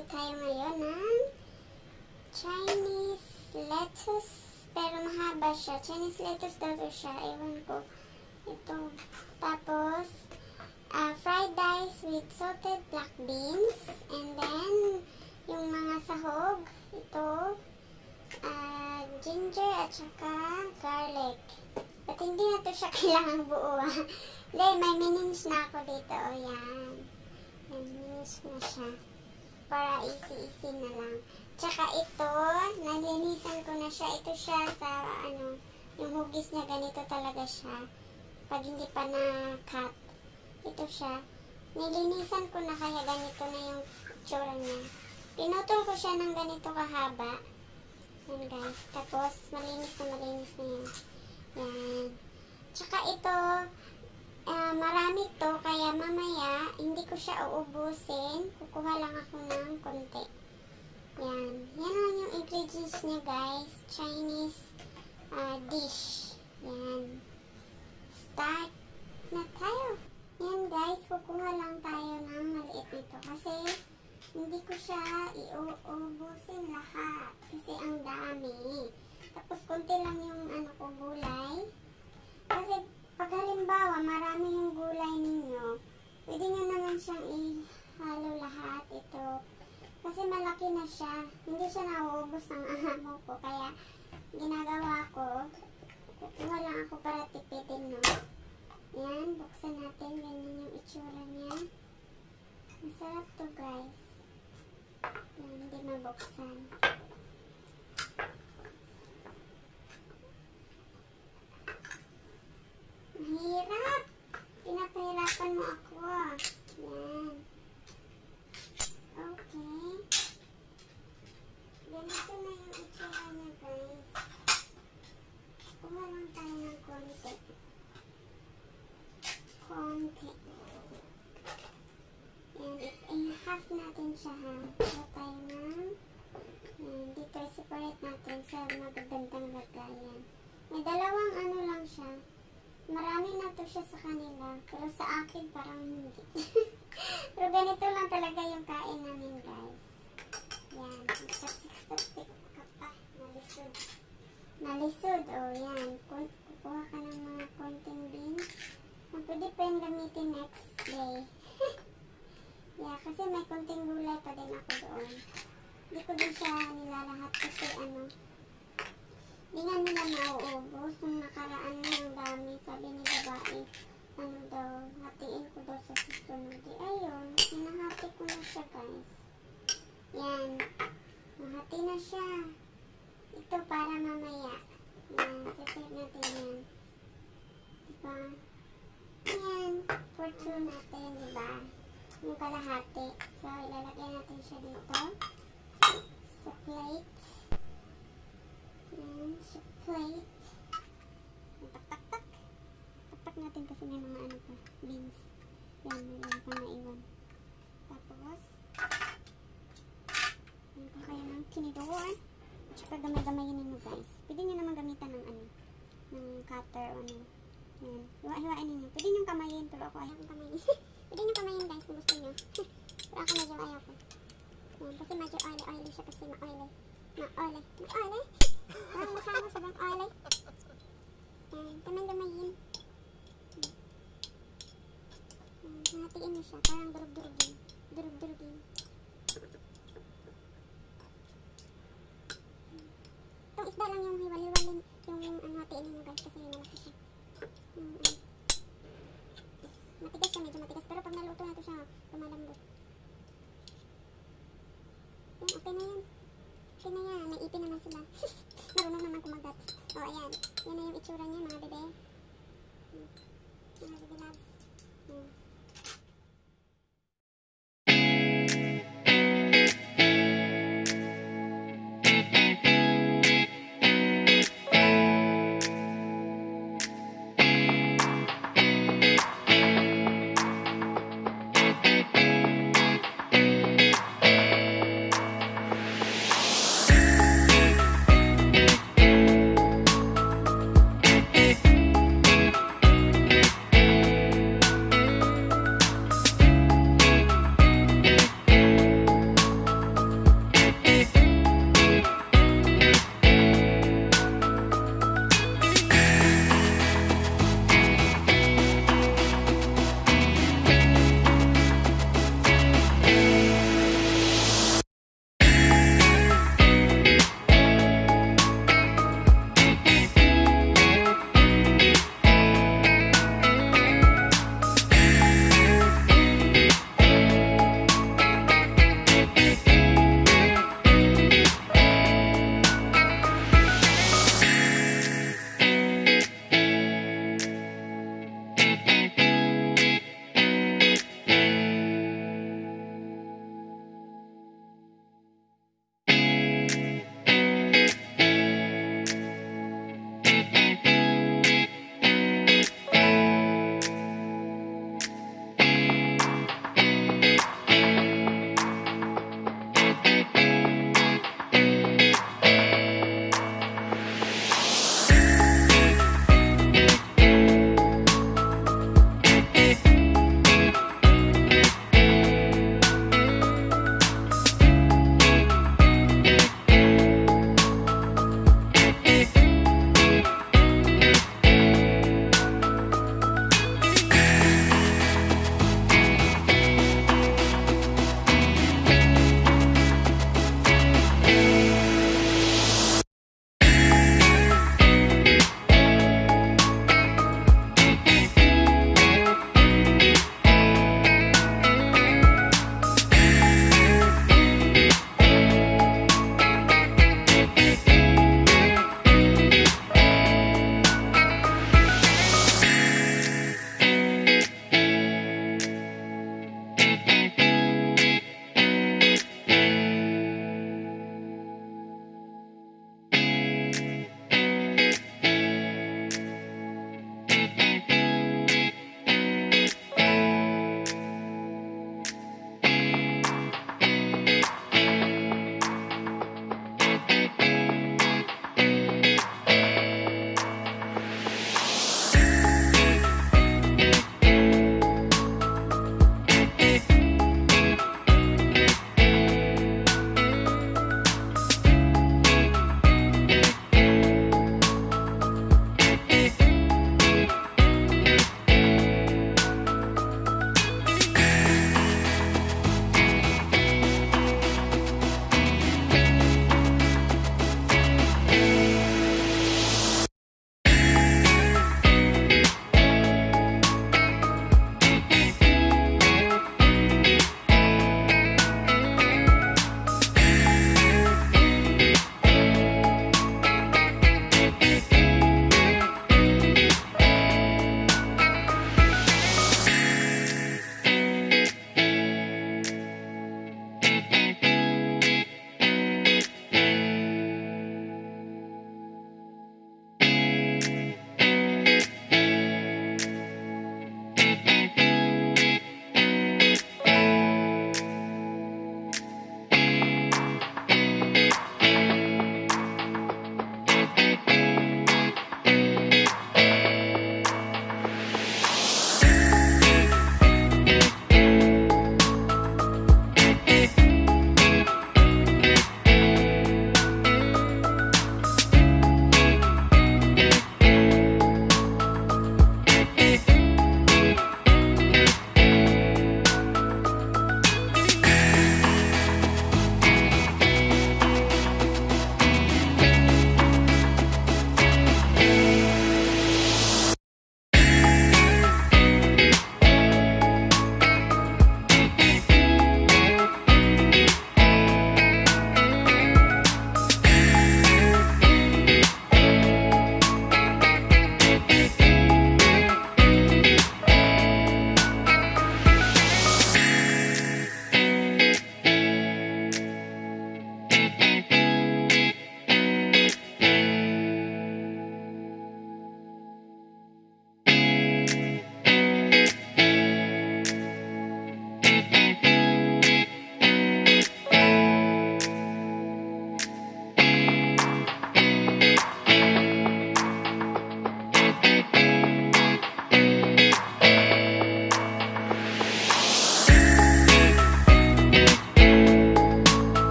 Magluluto tayo ngayon ng Chinese lettuce. Pero mahaba siya. Chinese lettuce daw siya. Ewan ko. Ito. Tapos, fried rice with salted black beans. And then, yung mga sahog. Ito. Ginger at saka garlic. At hindi na to siya kailangang buo. Hindi, may minins na ako dito. O, yan. Yan, minins na siya. Para easy-easy na lang. Tsaka ito, nalinisan ko na siya. Ito siya sa, yung hugis niya, ganito talaga siya. Pag hindi pa na-cut. Ito siya. Nilinisan ko na kaya ganito na yung tsura niya. Pinutol ko siya ng ganito kahaba. Yan guys. Tapos, malinis na yan. Yan. Tsaka ito, marami to, kaya mamaya, hindi ko siya uubusin. Kukuha lang ako ng konti. Yan. Yan lang yung ingredients niya guys. Chinese dish. Yan. Start na tayo. Yan guys, kukuha lang tayo ng maliit nito. Kasi, hindi ko siya iuubusin lahat. Kasi ang dami. Tapos, konti lang yung gulay. Kasi, pag halimbawa, marami yung gulay ninyo, pwede nyo naman siyang ihalo lahat ito. Kasi malaki na siya. Hindi siya nauubos ng amo ko. Kaya, ginagawa ko, kukuha lang ako para tipidin, no? Yan, buksan natin. Ganyan yung itsura niya. Masarap to, guys. Yan, hindi mabuksan. Mahirap! Pinapahirapan mo ako. Yan. Okay. Ganito na yung itsura niya, guys. Kuha lang tayo ng konti. Yan, i-half natin siya, ha. Kuha tayo ng dito, separate natin sa magagandang lagayan. May dalawang lang siya. Marami na to siya sa kanila. Pero sa akin parang hindi. Pero ganito lang talaga yung kain namin, guys. Yan. Tapsik-tapsik ka pa. Nalisod. Nalisod. O, yan. Kukuha ka ng mga konting beans. Pwede pa yung gamitin next day. Yeah, kasi may konting gulay pa din ako doon. Hindi ko din siya nilalahat kasi hindi nga nila nauubos. Nung nakaraan na ang dami, sabi ni babae, hatiin ko daw sa susunod. Ayun, hinahati ko na siya, guys. Yan, nahati na siya. Ito para mamaya. Yan, sasave natin yan. Diba? Yan, for two natin, diba? Yung kalahati. So, ilalagay natin siya dito. Sa plate. Yan, sa plate. Tak-tak-tak. Tak-tak natin kasi may mga pa, beans. Yan, may pa naiwan. Tapos, yan pa kayo ng kinidor. At saka gamay-gamayin ninyo, guys. Pwede nyo naman gamitan ng ng cutter o yan. Hiwa-hiwain ninyo. Pwede nyo kamayin. Pero ako ayaw kong kamayin. Pwede nyo kamayin, guys, kung gusto nyo. Pero ako medyo ayaw ko. Yan, kasi medyo oily siya kasi ma-oily. Ma-oily. Ma-oily? Parang mukha mo sa oily. Yan, gamay-gamayin. Hatiin mo siya. Parang durug-durugin. Durug-durugin. Itong isda lang yung hiwal-hiwalin. Yung hatiin ninyo, guys, kasi malaki siya. Matigas siya, medyo matigas. Pero pag naluto na ito siya, lumalambot. Yan, okay na yan. Okay na yan. May ipin naman sila. Marunong naman kumagat. O, ayan. Yan na yung itsura niya, mga bebe.